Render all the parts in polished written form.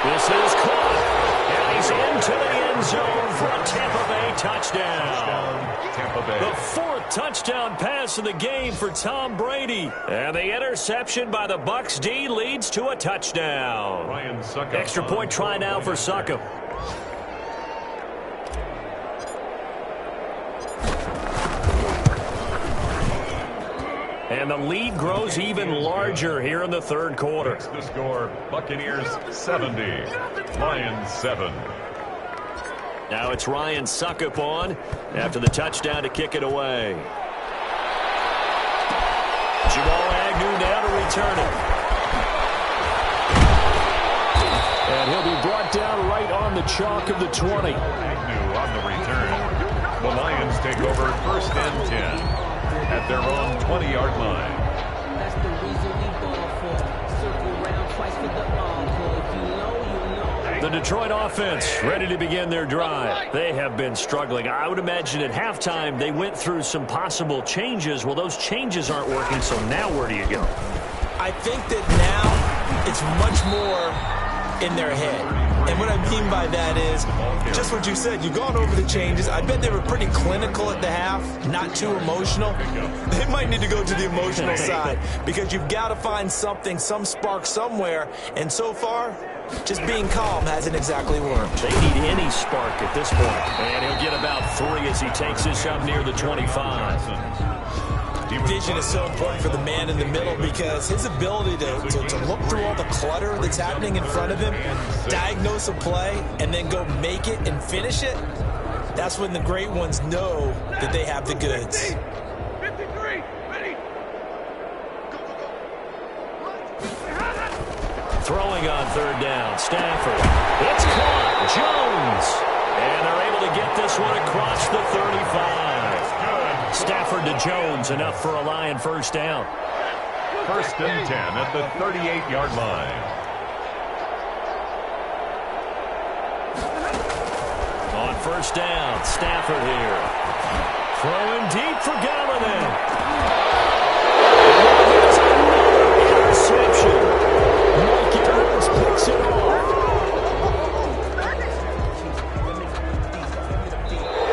This is caught. And he's into the end zone for a Tampa Bay touchdown. Tampa Bay. The fourth touchdown pass of the game for Tom Brady. And the interception by the Bucs D leads to a touchdown. Ryan Succop. Extra point try now for Succop. And the lead grows even larger here in the third quarter. The score, Buccaneers 70, Lions 7. Now it's Ryan Succop on after the touchdown to kick it away. Jamal Agnew now to return it. And he'll be brought down right on the chalk of the 20. Agnew on the return. The Lions take over first and 10. At their own 20-yard line. That's the reason we ball for. Circle round twice for the encore. If you know, you know. The Detroit offense ready to begin their drive. They have been struggling. I would imagine at halftime they went through some possible changes. Well, those changes aren't working, so now where do you go? I think that now it's much more in their head. And what I mean by that is just what you said. You've gone over the changes. I bet they were pretty clinical at the half, not too emotional. They might need to go to the emotional side because you've got to find something, some spark somewhere. And so far, just being calm hasn't exactly worked. They need any spark at this point. And he'll get about 3 as he takes this up near the 25. Vision is so important for the man in the middle because his ability to look through all the clutter that's happening in front of him, diagnose a play, and then go make it and finish it, that's when the great ones know that they have the goods. 53, ready. Throwing on third down, Stafford. It's caught, Jones. And they're able to get this one across the 35. Stafford to Jones, enough for a Lion first down. First and 10 at the 38-yard line. On first down, Stafford here. Throwing deep for Galladay. Here's another interception. Mike Evans picks it off.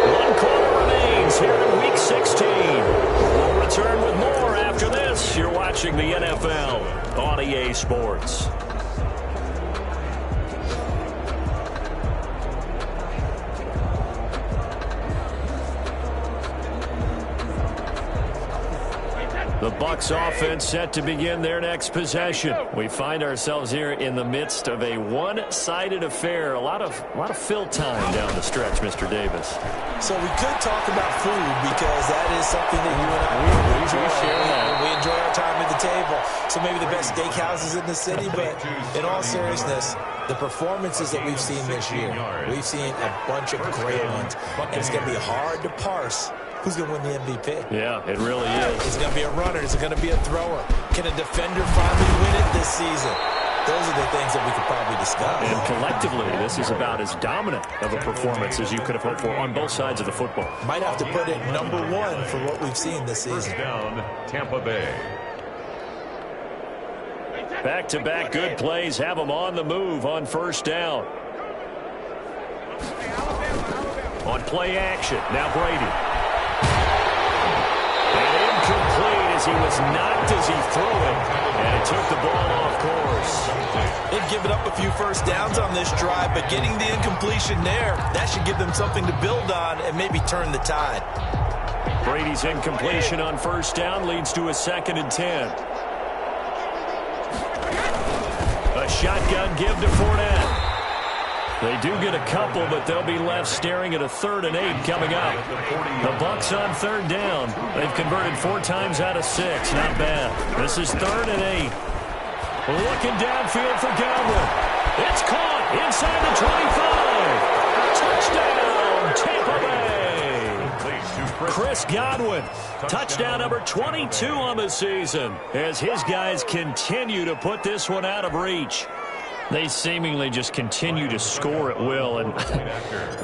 1 quarter remains here in Week 16. We'll return with more after this. You're watching the NFL on EA Sports. The Bucs offense set to begin their next possession. We find ourselves here in the midst of a one-sided affair. A lot of fill time down the stretch, Mr. Davis. So we could talk about food because that is something that you and I we enjoy our time at the table. So maybe the best steakhouses in the city, but in all seriousness, the performances that we've seen this year, we've seen a bunch of great ones, and it's going to be hard to parse who's going to win the MVP. Yeah, it really is. Is it going to be a runner? Is it going to be a thrower? Can a defender finally win it this season? Those are the things that we could probably discuss. And collectively, this is about as dominant of a performance as you could have hoped for on both sides of the football. Might have to put it #1 for what we've seen this season. Down, Tampa Bay. Back-to-back good plays have them on the move on first down. On play action, now Brady. And incomplete as he was knocked as he threw it. And it took the ball off course. They've given up a few first downs on this drive, but getting the incompletion there, that should give them something to build on and maybe turn the tide. Brady's incompletion on first down leads to a 2nd and 10. A shotgun give to Fournette. They do get a couple, but they'll be left staring at a 3rd and 8 coming up. The Bucs on third down. They've converted 4 times out of 6. Not bad. This is 3rd and 8. Looking downfield for Godwin. It's caught inside the 25. Touchdown, Tampa Bay. Chris Godwin. Touchdown number 22 on the season as his guys continue to put this one out of reach. They seemingly just continue to score at will, and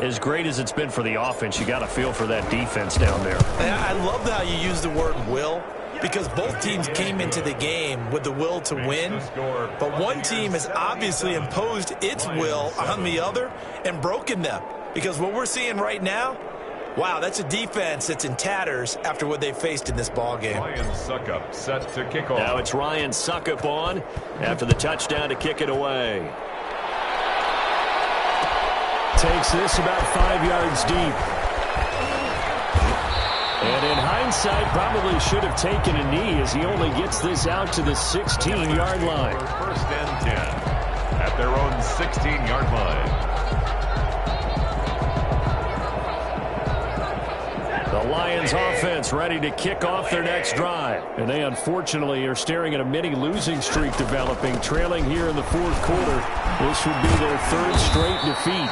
as great as it's been for the offense, you got to feel for that defense down there. And I love how you use the word will. because both teams came into the game with the will to win, but one team has obviously imposed its will on the other and broken them. Because what we're seeing right now, wow, that's a defense that's in tatters after what they faced in this ballgame. Ryan Suckup set to kick off. Now it's Ryan Suckup on after the touchdown to kick it away. Takes this about 5 yards deep. And in hindsight, probably should have taken a knee as he only gets this out to the 16-yard line. First and 10 at their own 16-yard line. The Lions offense ready to kick off their next drive. And they unfortunately are staring at a mini losing streak developing, trailing here in the fourth quarter. This would be their third straight defeat.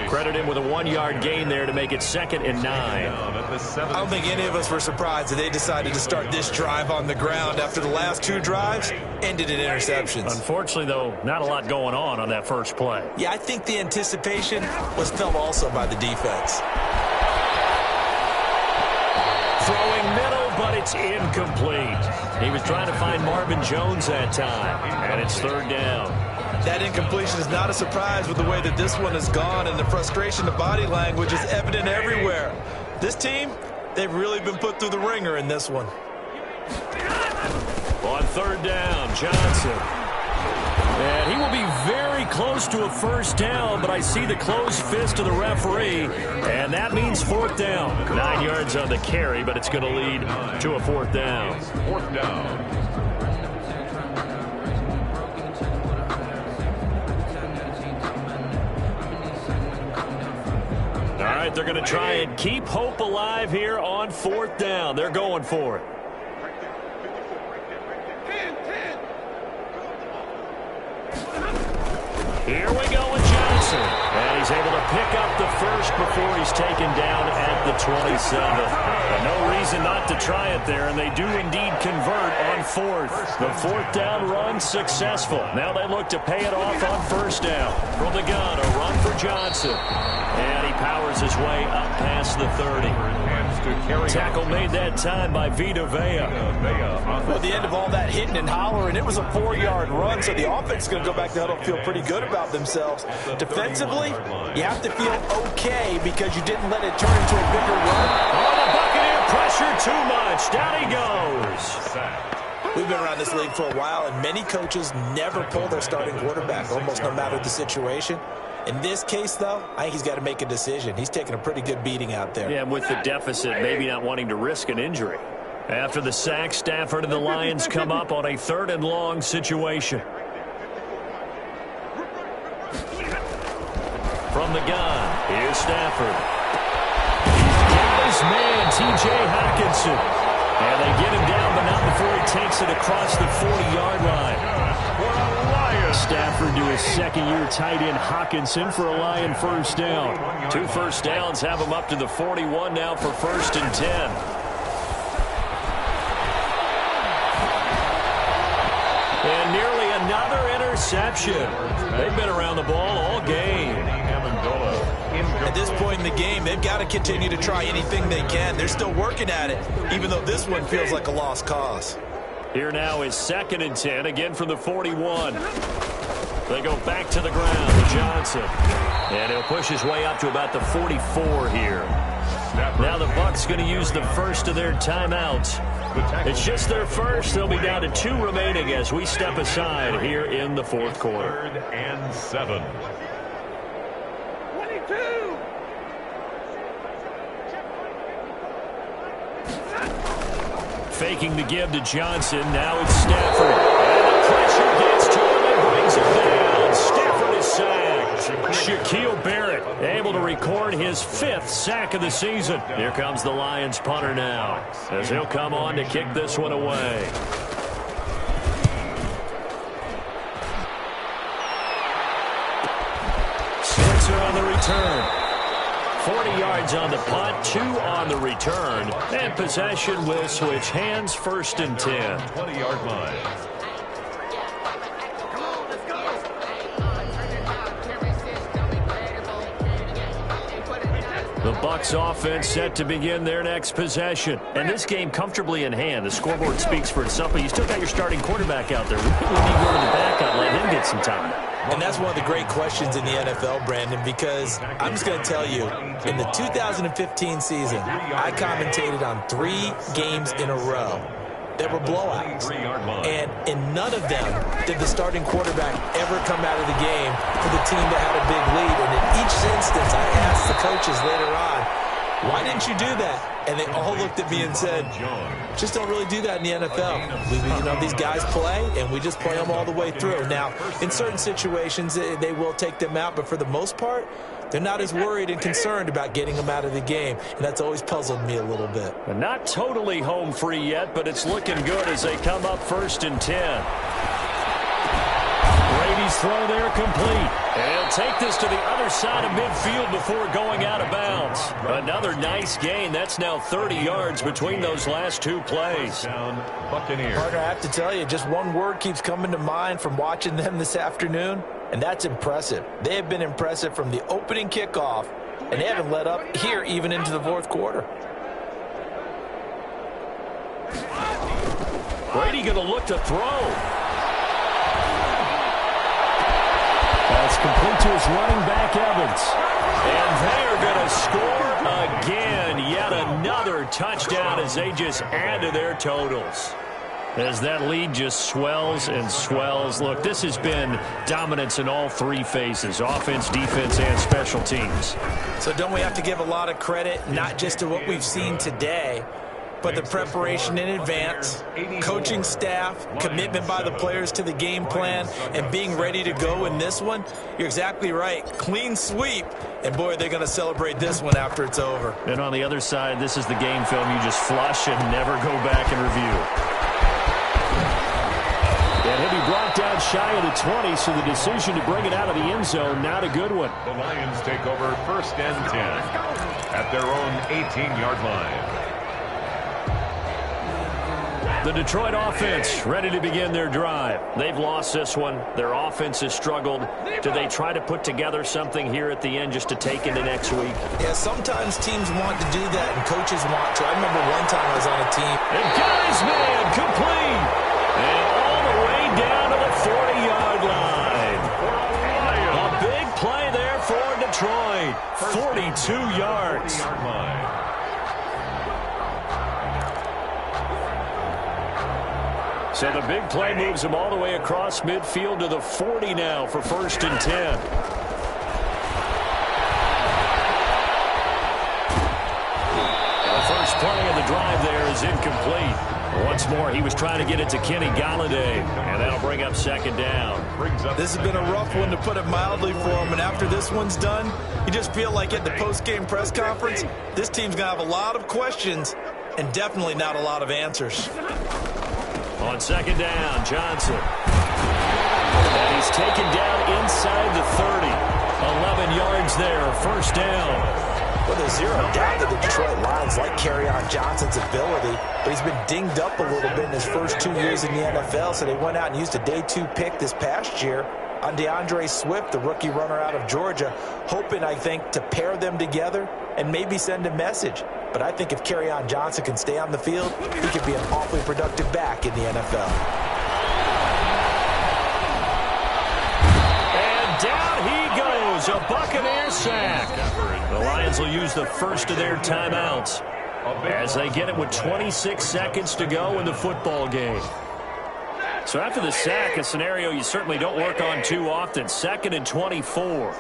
Credit him with a 1-yard gain there to make it 2nd and 9. I don't think any of us were surprised that they decided to start this drive on the ground after the last 2 drives ended in interceptions. Unfortunately, though, not a lot going on that first play. Yeah, I think the anticipation was felt also by the defense. Throwing middle, but it's incomplete. He was trying to find Marvin Jones that time, and it's 3rd down. That incompletion is not a surprise with the way that this one has gone, and the frustration, the body language is evident everywhere. This team, they've really been put through the ringer in this one. On 3rd down, Johnson. And he will be very close to a first down, but I see the closed fist of the referee, and that means 4th down. 9 yards on the carry, but it's going to lead to a 4th down. 4th down. All right, they're going to try and keep hope alive here on 4th down. They're going for it. 10. Here we go with Johnson. And he's able to pick up the first before he's taken down at the 27. And no reason not to try it there, and they do indeed convert on 4th. The 4th down run successful. Now they look to pay it off on 1st down. From the gun, a run for Johnson. And he powers his way up past the 30. Tackle made that time by Vita Vea. Well, at the end of all that hitting and hollering, it was a 4-yard run, so the offense is going to go back to huddle and feel pretty good about themselves. Defensively, you have to feel okay because you didn't let it turn into a bigger run. Oh, the Buccaneer pressure too much. Down he goes. We've been around this league for a while, and many coaches never pull their starting quarterback, almost no matter the situation. In this case, though, I think he's got to make a decision. He's taking a pretty good beating out there. Yeah, with the deficit, maybe not wanting to risk an injury. After the sack, Stafford and the Lions come up on a 3rd and long situation. From the gun, here's Stafford. He's man, T.J. Hockenson. And they get him down, but not before he takes it across the 40-yard line. Stafford to his 2nd-year tight end Hockenson for a Lion first down. 2 first downs have him up to the 41 now for 1st and 10. And nearly another interception. They've been around the ball all game. At this point in the game, they've got to continue to try anything they can. They're still working at it, even though this one feels like a lost cause. Here now is 2nd and 10, again from the 41. They go back to the ground to Johnson. And he'll push his way up to about the 44 here. Now the Bucs going to use the first of their timeouts. It's just their first. They'll be down to 2 remaining as we step aside here in the 4th quarter. 3rd and 7. 22. Faking the give to Johnson. Now it's Stafford. And the pressure gets to him and brings him down. Stafford is sacked. Shaquille Barrett able to record his 5th sack of the season. Here comes the Lions punter now as he'll come on to kick this one away. Spencer on the return. 40 yards on the punt, 2 on the return, and possession will switch hands, 1st and 10. 20-yard line. The Bucs offense set to begin their next possession. And this game comfortably in hand. The scoreboard speaks for itself, but you still got your starting quarterback out there. We need to go to the backup, let him get some time. And that's one of the great questions in the NFL, Brandon, because I'm just going to tell you, in the 2015 season, I commentated on 3 games in a row that were blowouts. And in none of them did the starting quarterback ever come out of the game for the team that had a big lead. And in each instance, I asked the coaches later on, why didn't you do that? And they all looked at me and said, just don't really do that in the NFL. These guys play, and we just play them all the way through. Now, in certain situations, they will take them out, but for the most part, they're not as worried and concerned about getting them out of the game, and that's always puzzled me a little bit. Not totally home free yet, but it's looking good as they come up 1st and 10. Brady's throw there complete. And he'll take this to the other side of midfield before going out of bounds. Another nice gain. That's now 30 yards between those last 2 plays. Buccaneers. Partner, I have to tell you, just one word keeps coming to mind from watching them this afternoon, and that's impressive. They have been impressive from the opening kickoff, and they haven't let up here even into the 4th quarter. Brady going to look to throw. That's complete to his running back, Evans. And they are going to score again. Yet another touchdown as they just add to their totals. As that lead just swells and swells. Look, this has been dominance in all 3 phases, offense, defense, and special teams. So don't we have to give a lot of credit, not just to what we've seen today, but the preparation in advance, coaching staff, commitment by the players to the game plan, and being ready to go in this one? You're exactly right. Clean sweep. And, boy, they're going to celebrate this one after it's over. And on the other side, this is the game film you just flush and never go back and review. And he'll be brought down shy of the 20, so the decision to bring it out of the end zone, not a good one. The Lions take over 1st and 10 at their own 18-yard line. The Detroit offense ready to begin their drive. They've lost this one. Their offense has struggled. Do they try to put together something here at the end just to take into next week? Yeah, sometimes teams want to do that and coaches want to. I remember one time I was on a team. And got his man complete. And all the way down to the 40-yard line. A big play there for Detroit. 42 yards. So the big play moves him all the way across midfield to the 40 now for 1st and 10. The first play of the drive there is incomplete. Once more, he was trying to get it to Kenny Galladay, and that'll bring up 2nd down. This has been a rough one, to put it mildly, for him, and after this one's done, you just feel like at the post-game press conference, this team's going to have a lot of questions and definitely not a lot of answers. On 2nd down, Johnson. And he's taken down inside the 30. 11 yards there, 1st down. Well, there's zero doubt that the Detroit Lions like Kerryon Johnson's ability, but he's been dinged up a little bit in his first 2 years in the NFL, so they went out and used a day 2 pick this past year on DeAndre Swift, the rookie runner out of Georgia, hoping, I think, to pair them together and maybe send a message. But I think if Kerryon Johnson can stay on the field, he could be an awfully productive back in the NFL. And down he goes, a Buccaneer sack. The Lions will use the first of their timeouts as they get it with 26 seconds to go in the football game. So after the sack, a scenario you certainly don't work on too often. 2nd and 24.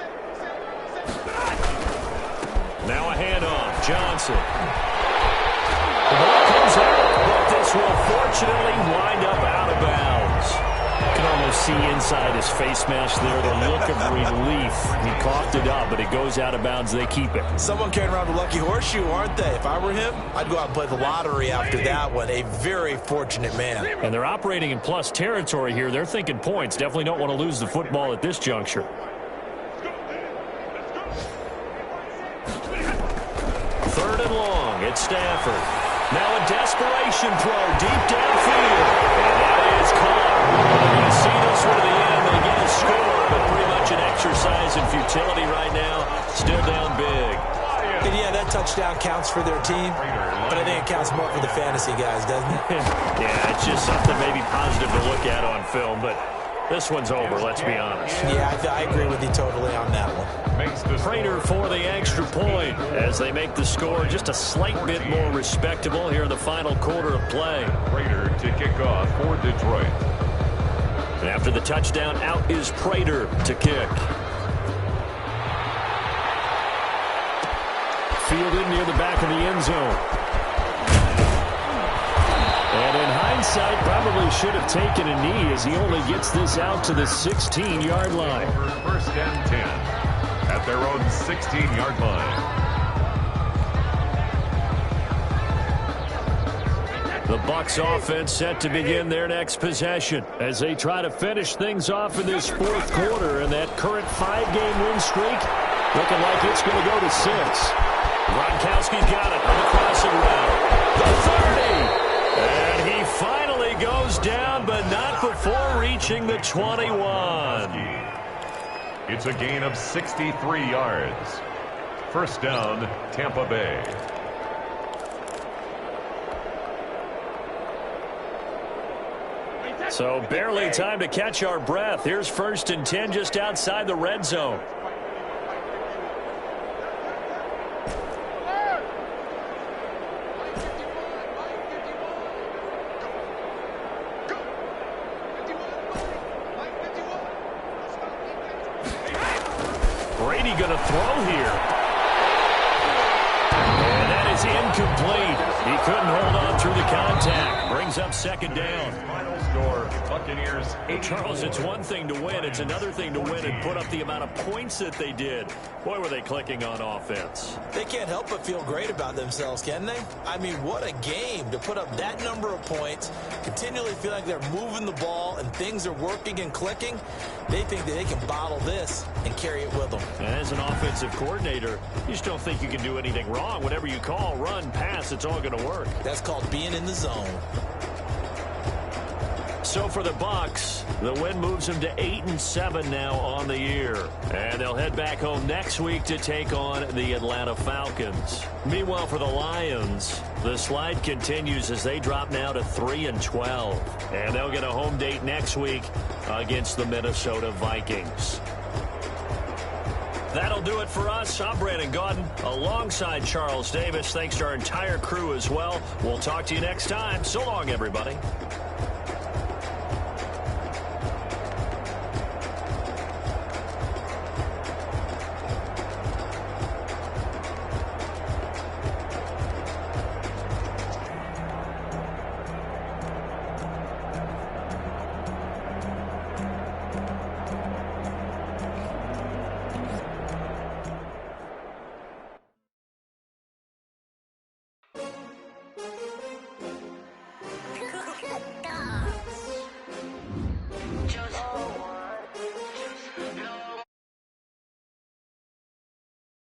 Now a handoff. Johnson. The ball comes out, but this will fortunately wind up out of bounds. You can almost see inside his face mask there the look of relief. He coughed it up, but it goes out of bounds. They keep it. Someone carrying around a lucky horseshoe, aren't they? If I were him, I'd go out and play the lottery after that one. A very fortunate man. And they're operating in plus territory here. They're thinking points. Definitely don't want to lose the football at this juncture. 3rd and long. It's Stafford. Now a desperation throw deep downfield. And that is caught. They're going to see this one to the end. They get a score, but pretty much an exercise in futility right now. Still down big. And yeah, that touchdown counts for their team, but I think it counts more for the fantasy guys, doesn't it? Yeah, it's just something maybe positive to look at on film, but this one's over, let's be honest. Yeah, I agree with you totally on that one. Prater for the extra point as they make the score just a slight bit more respectable here in the final quarter of play. Prater to kick off for Detroit. And after the touchdown, out is Prater to kick. Fielded near the back of the end zone. And in hindsight, probably should have taken a knee as he only gets this out to the 16-yard line. First and 10 at their own 16-yard line. The Bucs offense set to begin their next possession as they try to finish things off in this fourth quarter, and that current 5-game win streak looking like it's going to go to 6. Gronkowski's got it on the crossing route. The 30! And he finally goes down, but not before reaching the 21. It's a gain of 63 yards. First down, Tampa Bay. So barely time to catch our breath. Here's 1st and 10 just outside the red zone. Brady going to throw here. And that is incomplete. He couldn't hold on through the contact. Brings up 2nd down. Final score, Buccaneers 8. Charles, it's one thing to win. It's another thing to win and put up the amount of points that they did. Boy, were they clicking on offense. They can't help but feel great about themselves, can they? I mean, what a game to put up that number of points, continually feel like they're moving the ball and things are working and clicking. They think that they can bottle this and carry it with them. And as an offensive coordinator, you just don't think you can do anything wrong. Whatever you call, run, pass, it's all going to work. That's called being in the zone. So for the Bucs, the win moves them to 8-7 now on the year. And they'll head back home next week to take on the Atlanta Falcons. Meanwhile, for the Lions, the slide continues as they drop now to 3-12. And they'll get a home date next week against the Minnesota Vikings. That'll do it for us. I'm Brandon Gaudin alongside Charles Davis. Thanks to our entire crew as well. We'll talk to you next time. So long, everybody.